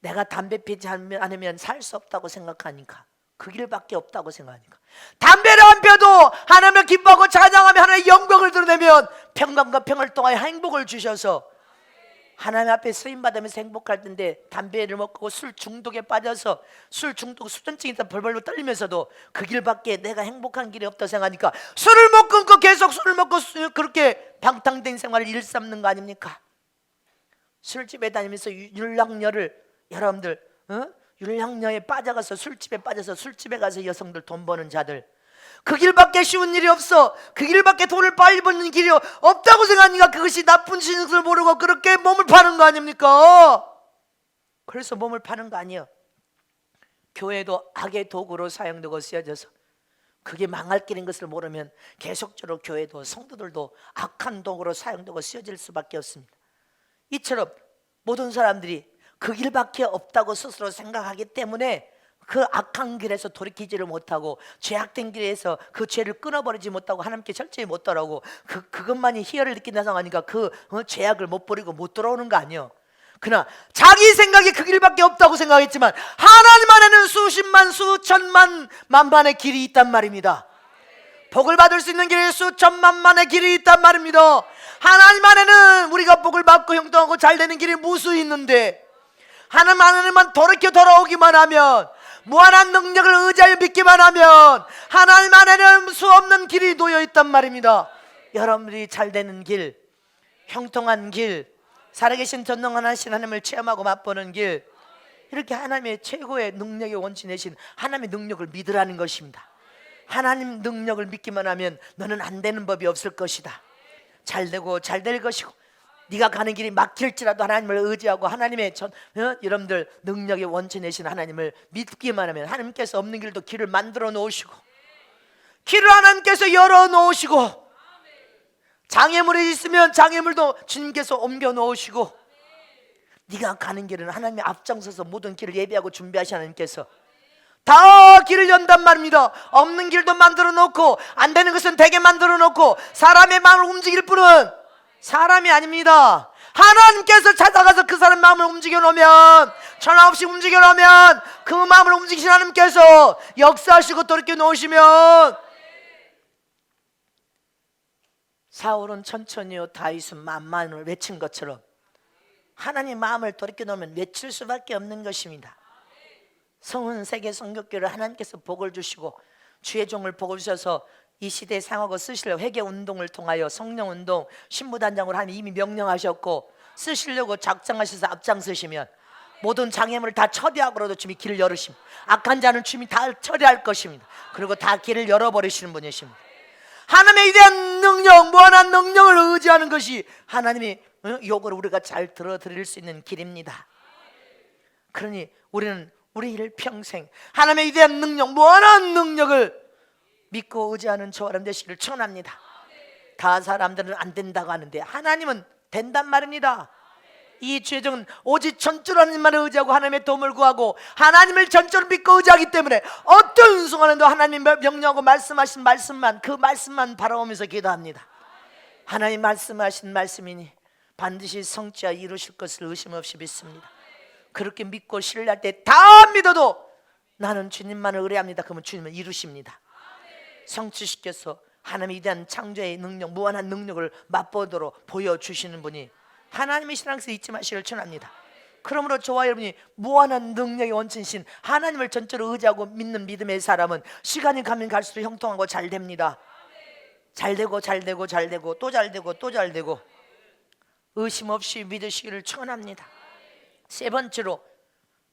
[SPEAKER 1] 내가 담배 피지 않으면 살 수 없다고 생각하니까 그 길밖에 없다고 생각하니까 담배를 안 펴도 하나님을 기뻐하고 찬양하며 하나님의 영광을 드러내면 평강과 평을 통하여 행복을 주셔서 하나님 앞에 쓰임받으면서 행복할 텐데 담배를 먹고 술 중독에 빠져서 수전증이 있다 벌벌 떨리면서도 그 길밖에 내가 행복한 길이 없다고 생각하니까 술을 못 끊고 계속 술을 먹고 그렇게 방탕된 생활을 일삼는 거 아닙니까? 술집에 다니면서 여러분들 율량녀에 빠져가서 술집에 빠져서 술집에 가서 여성들 돈 버는 자들, 그 길밖에 쉬운 일이 없어. 그 길밖에 돈을 빨리 버는 길이 없다고 생각하니까 그것이 나쁜 짓을 모르고 그렇게 몸을 파는 거 아닙니까? 그래서 몸을 파는 거 아니에요. 교회도 악의 도구로 사용되고 쓰여져서 그게 망할 길인 것을 모르면 계속적으로 교회도 성도들도 악한 도구로 사용되고 쓰여질 수밖에 없습니다. 이처럼 모든 사람들이 그 길밖에 없다고 스스로 생각하기 때문에 그 악한 길에서 돌이키지를 못하고 죄악된 길에서 그 죄를 끊어버리지 못하고 하나님께 철저히 못 따라오고 그것만이 희열을 느낀다고 하니까 그 죄악을 못 버리고 못 돌아오는 거 아니에요. 그러나 자기 생각에 그 길밖에 없다고 생각했지만 하나님 안에는 수십만 수천만 만만의 길이 있단 말입니다. 복을 받을 수 있는 길이 수천만만의 길이 있단 말입니다. 하나님 안에는 우리가 복을 받고 형통하고 잘 되는 길이 무수히 있는데 하나님 안에만 돌아오기만 하면, 무한한 능력을 의지하여 믿기만 하면 하나님 안에는 수없는 길이 놓여 있단 말입니다. 여러분들이 잘 되는 길, 형통한 길, 살아계신 전능하신 하나님을 체험하고 맛보는 길, 이렇게 하나님의 최고의 능력의 원천이신 하나님의 능력을 믿으라는 것입니다. 하나님 능력을 믿기만 하면 너는 안 되는 법이 없을 것이다. 잘 되고 잘 될 것이고, 네가 가는 길이 막힐지라도 하나님을 의지하고 하나님의 여러분들 능력의 원천이신 하나님을 믿기만 하면 하나님께서 없는 길도 길을 만들어 놓으시고, 길을 하나님께서 열어 놓으시고, 장애물이 있으면 장애물도 주님께서 옮겨 놓으시고, 네가 가는 길은 하나님의 앞장서서 모든 길을 예비하고 준비하신 하나님께서 다 길을 연단 말입니다. 없는 길도 만들어 놓고 안 되는 것은 되게 만들어 놓고 사람의 마음을 움직일 뿐은 사람이 아닙니다. 하나님께서 찾아가서 그 사람 마음을 움직여 놓으면, 전화 없이 움직여 놓으면 그 마음을 움직이신 하나님께서 역사하시고 돌이켜 놓으시면, 사울은 천천히요 다윗은 만만을 외친 것처럼 하나님 마음을 돌이켜 놓으면 외칠 수밖에 없는 것입니다. 성은 세계 성교교를 하나님께서 복을 주시고 주의 종을 복을 주셔서 이 시대에 사용하고 쓰시려고 회개운동을 통하여 성령운동, 신부단장으로 하나님 이미 명령하셨고 쓰시려고 작정하셔서 앞장서시면 모든 장애물을 다 처리하고라도 주님이 길을 열으십니다. 악한 자는 주님이 다 처리할 것입니다. 그리고 다 길을 열어버리시는 분이십니다. 하나님의 위대한 능력, 무한한 능력을 의지하는 것이 하나님의 요구를 우리가 잘 들어드릴 수 있는 길입니다. 그러니 우리는 우리 일평생 하나님의 위대한 능력, 무한한 능력을 믿고 의지하는 저와 여러분 되시기를 축원합니다. 다 사람들은 안 된다고 하는데 하나님은 된단 말입니다. 이 죄정은 오직 전적으로 하나님만을 의지하고 하나님의 도움을 구하고 하나님을 전적으로 믿고 의지하기 때문에 어떤 순간에도 하나님 명령하고 말씀하신 말씀만, 그 말씀만 바라보면서 기도합니다. 하나님 말씀하신 말씀이니 반드시 성취하여 이루실 것을 의심 없이 믿습니다. 그렇게 믿고 신뢰할 때 다 믿어도 나는 주님만을 의뢰합니다. 그러면 주님은 이루십니다. 성취시켜서 하나님에 대한 창조의 능력, 무한한 능력을 맛보도록 보여주시는 분이 하나님의 신앙에서 잊지 마시기를 축원합니다. 그러므로 저와 여러분이 무한한 능력의 원천이신 하나님을 전적으로 의지하고 믿는 믿음의 사람은 시간이 가면 갈수록 형통하고 잘 됩니다. 잘 되고 잘 되고 잘 되고 또 잘 되고 또 잘 되고 의심 없이 믿으시기를 축원합니다. 세 번째로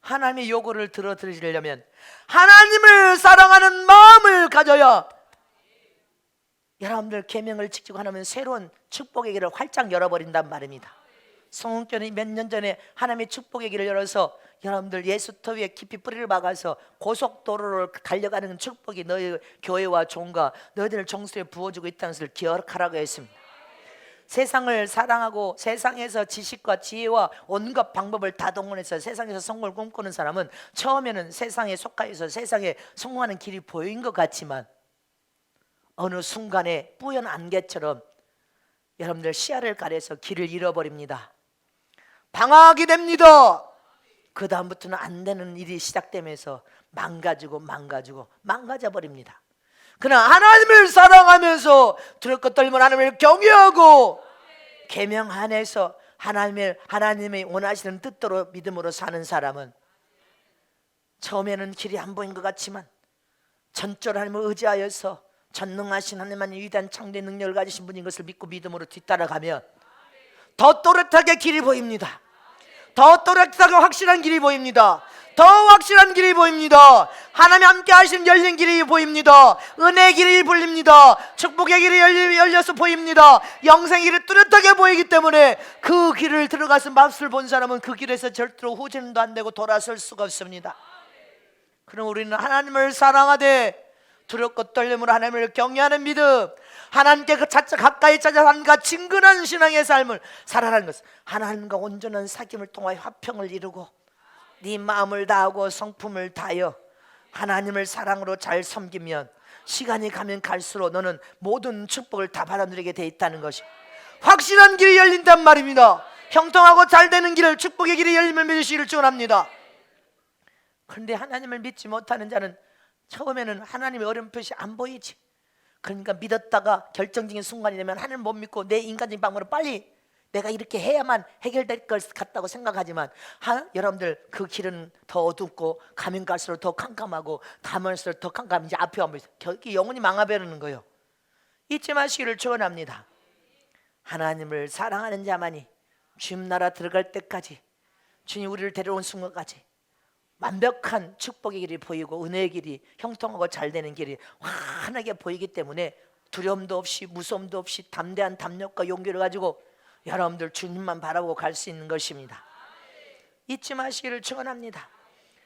[SPEAKER 1] 하나님의 요구를 들어드리려면 하나님을 사랑하는 마음을 가져야 여러분들 계명을 지키고 하나면 새로운 축복의 길을 활짝 열어버린단 말입니다. 성은교는 몇 년 전에 하나님의 축복의 길을 열어서 여러분들 예수터 위에 깊이 뿌리를 박아서 고속도로를 달려가는 축복이 너희 교회와 종과 너희들 정수에 부어주고 있다는 것을 기억하라고 했습니다. 세상을 사랑하고 세상에서 지식과 지혜와 온갖 방법을 다 동원해서 세상에서 성공을 꿈꾸는 사람은 처음에는 세상에 속하여서 세상에 성공하는 길이 보인 것 같지만 어느 순간에 뿌연 안개처럼 여러분들 시야를 가려서 길을 잃어버립니다. 방황하게 됩니다. 그 다음부터는 안 되는 일이 시작되면서 망가져 버립니다. 그러나 하나님을 사랑하면서 두렵고 떨 떨면 하나님을 경외하고 계명 안에서 하나님의 원하시는 뜻대로 믿음으로 사는 사람은 처음에는 길이 안 보인 것 같지만 전적으로 하나님을 의지하여서 전능하신 하나님만의 위대한 창조의 능력을 가지신 분인 것을 믿고 믿음으로 뒤따라가면 더 또렷하게 길이 보입니다. 더 또렷하게 확실한 길이 보입니다. 더 확실한 길이 보입니다. 하나님 함께 하시는 열린 길이 보입니다. 은혜의 길이 보입니다. 축복의 길이 열려서 보입니다. 영생의 길이 뚜렷하게 보이기 때문에 그 길을 들어가서 맛을 본 사람은 그 길에서 절대로 후진도 안 되고 돌아설 수가 없습니다. 그럼 우리는 하나님을 사랑하되 두렵고 떨림으로 하나님을 경외하는 믿음, 하나님께 그 자체 가까이 찾아 하나님과 친근한 신앙의 삶을 살아가는 것, 하나님과 온전한 사귐을 통하여 화평을 이루고 네 마음을 다하고 성품을 다하여 하나님을 사랑으로 잘 섬기면 시간이 가면 갈수록 너는 모든 축복을 다 받아들이게 돼 있다는 것이 확실한 길이 열린단 말입니다. 형통하고 잘 되는 길을, 축복의 길이 열림을 믿으시기를 축원합니다. 그런데 하나님을 믿지 못하는 자는 처음에는 하나님의 어렴풋이 안 보이지. 그러니까 믿었다가 결정적인 순간이 되면 하나님 못 믿고 내 인간적인 방법으로 빨리 내가 이렇게 해야만 해결될 것 같다고 생각하지만 여러분들 그 길은 더 어둡고 가면 갈수록 더 캄캄하고 가면 갈수록 더 캄캄하면 이제 앞에 가면 영혼이 망하버리는 거예요. 잊지 마시기를 축원합니다. 하나님을 사랑하는 자만이 주님 나라 들어갈 때까지, 주님 우리를 데려온 순간까지 완벽한 축복의 길이 보이고 은혜의 길이 형통하고 잘 되는 길이 환하게 보이기 때문에 두려움도 없이 무서움도 없이 담대한 담력과 용기를 가지고 여러분들 주님만 바라보고 갈 수 있는 것입니다. 잊지 마시기를 축원합니다.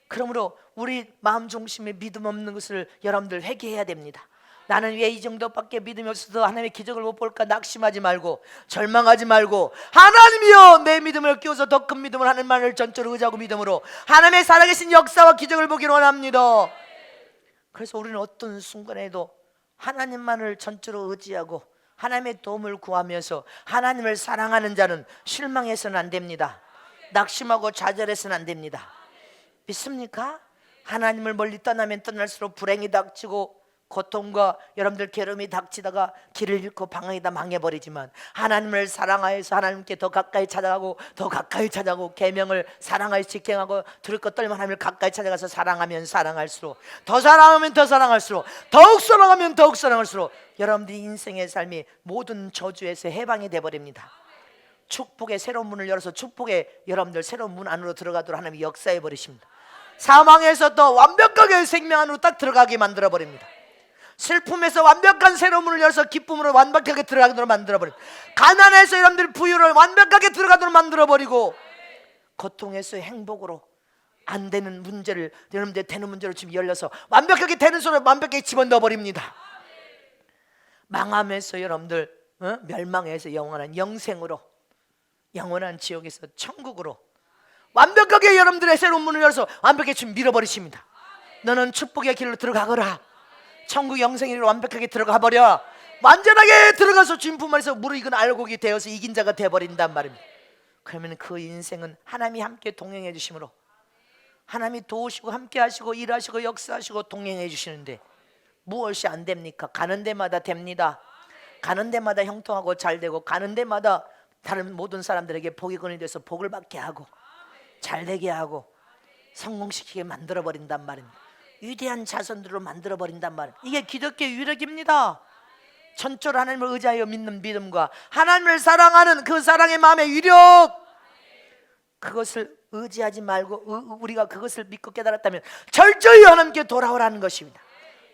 [SPEAKER 1] 그러므로 우리 마음 중심에 믿음 없는 것을 여러분들 회개해야 됩니다. 나는 왜 이 정도밖에 믿음이 없어서 하나님의 기적을 못 볼까 낙심하지 말고 절망하지 말고, 하나님이여 내 믿음을 끼워서 더 큰 믿음을 하나님만을 전적으로 의지하고 믿음으로 하나님의 살아계신 역사와 기적을 보기를 원합니다. 그래서 우리는 어떤 순간에도 하나님만을 전적으로 의지하고 하나님의 도움을 구하면서 하나님을 사랑하는 자는 실망해서는 안 됩니다. 낙심하고 좌절해서는 안 됩니다. 믿습니까? 하나님을 멀리 떠나면 떠날수록 불행이 닥치고 고통과 여러분들 괴로움이 닥치다가 길을 잃고 방황이다 망해버리지만, 하나님을 사랑하여서 하나님께 더 가까이 찾아가고 더 가까이 찾아가고 계명을 사랑하여 직행하고 두렵고 떨면 하나님을 가까이 찾아가서 사랑하면 사랑할수록, 더 사랑하면 더 사랑할수록, 더욱 사랑하면 더욱 사랑할수록 여러분들이 인생의 삶이 모든 저주에서 해방이 되어버립니다. 축복의 새로운 문을 열어서 축복의 여러분들 새로운 문 안으로 들어가도록 하나님이 역사해 버리십니다. 사망에서 더 완벽하게 생명 안으로 딱 들어가게 만들어 버립니다. 슬픔에서 완벽한 새로운 문을 열어서 기쁨으로 완벽하게 들어가도록 만들어버리고, 가난에서 여러분들 부유를 완벽하게 들어가도록 만들어버리고, 고통에서 행복으로 안 되는 문제를 여러분들 되는 문제로 지금 열려서 완벽하게 되는 손을 완벽하게 집어넣어버립니다. 망함에서 여러분들 멸망해서 영원한 영생으로, 영원한 지옥에서 천국으로 완벽하게 여러분들의 새로운 문을 열어서 완벽하게 지금 밀어버리십니다. 너는 축복의 길로 들어가거라. 천국 영생으로 완벽하게 들어가 버려. 완전하게 들어가서 주님 품 안에서 무르익은 알곡이 되어서 이긴 자가 되어버린단 말입니다. 그러면 그 인생은 하나님이 함께 동행해 주심으로, 하나님이 도우시고 함께 하시고 일하시고 역사하시고 동행해 주시는데 무엇이 안 됩니까? 가는 데마다 됩니다. 가는 데마다 형통하고 잘 되고, 가는 데마다 다른 모든 사람들에게 복이 근이 돼서 복을 받게 하고 잘 되게 하고 성공시키게 만들어 버린단 말입니다. 위대한 자손들로 만들어 버린단 말이에요. 이게 기독교의 위력입니다. 전적으로 하나님을 의지하여 믿는 믿음과 하나님을 사랑하는 그 사랑의 마음의 위력, 그것을 의지하지 말고 우리가 그것을 믿고 깨달았다면 철저히 하나님께 돌아오라는 것입니다.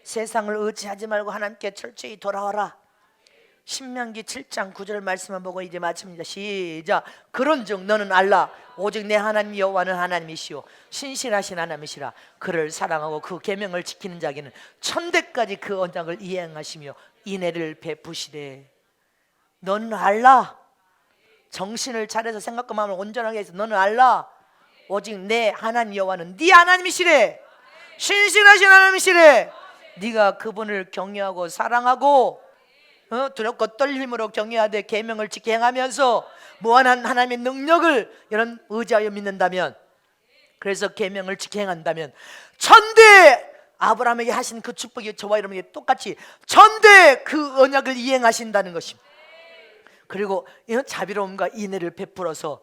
[SPEAKER 1] 세상을 의지하지 말고 하나님께 철저히 돌아와라. 신명기 7장 9절 말씀만 보고 이제 마칩니다. 시작. 그런즉 너는 알라 오직 내 하나님 여호와는 하나님이시오 신실하신 하나님이시라. 그를 사랑하고 그 계명을 지키는 자에게는 천대까지 그 언약을 이행하시며 인애를 베푸시되. 너는 알라. 정신을 차려서 생각과 마음을 온전하게 해서 너는 알라 오직 내 하나님 여호와는 네 하나님이시래. 신실하신 하나님이시래. 네가 그분을 경외하고 사랑하고 두렵고 떨림으로 경외하되 계명을 지켜 행하면서 무한한 하나님의 능력을 이런 의지하여 믿는다면, 그래서 계명을 지켜 행한다면 천대 아브라함에게 하신 그 축복이 저와 여러분에게 똑같이 천대 그 언약을 이행하신다는 것입니다. 그리고 이런 자비로움과 인애를 베풀어서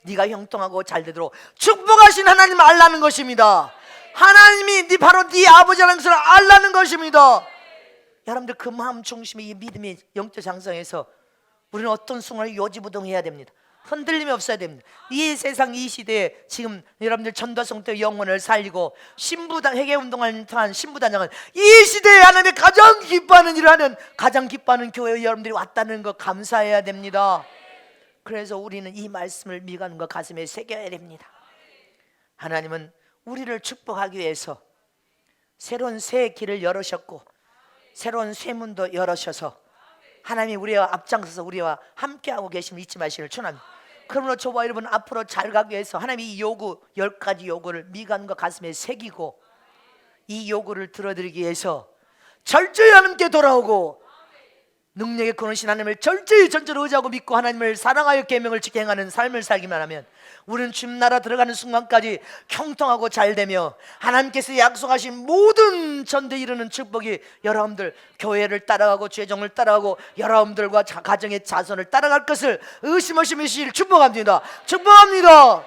[SPEAKER 1] 네가 형통하고 잘 되도록 축복하신 하나님을 알라는 것입니다. 하나님이 바로 네 아버지라는 것을 알라는 것입니다. 여러분들 그 마음 중심에 이 믿음이 영적 장성해서 우리는 어떤 순간에 요지부동해야 됩니다. 흔들림이 없어야 됩니다. 이 세상 이 시대에 지금 여러분들 전도성 때 영혼을 살리고 신부단 회개운동을 통한 신부단장은 이 시대에 하나님의 가장 기뻐하는 일을 하는, 가장 기뻐하는 교회에 여러분들이 왔다는 거 감사해야 됩니다. 그래서 우리는 이 말씀을 미간과 가슴에 새겨야 됩니다. 하나님은 우리를 축복하기 위해서 새로운 새 길을 열으셨고 새로운 쇠문도 열으셔서 하나님이 우리와 앞장서서 우리와 함께하고 계심을 잊지 마시기를 축원합니다. 그러므로 저와 여러분 앞으로 잘 가기 위해서 하나님이 이 요구 10가지 요구를 미간과 가슴에 새기고 이 요구를 들어드리기 위해서 철저히 하나님께 돌아오고 능력의 권하신 하나님을 철저히 전적으로 의지하고 믿고 하나님을 사랑하여 계명을 지켜 행하는 삶을 살기만 하면 우리는 주님 나라 들어가는 순간까지 형통하고 잘되며 하나님께서 약속하신 모든 전대에 이르는 축복이 여러분들 교회를 따라가고 죄정을 따라가고 여러분들과 가정의 자손을 따라갈 것을 의심 없이 믿으시길 축복합니다. 축복합니다.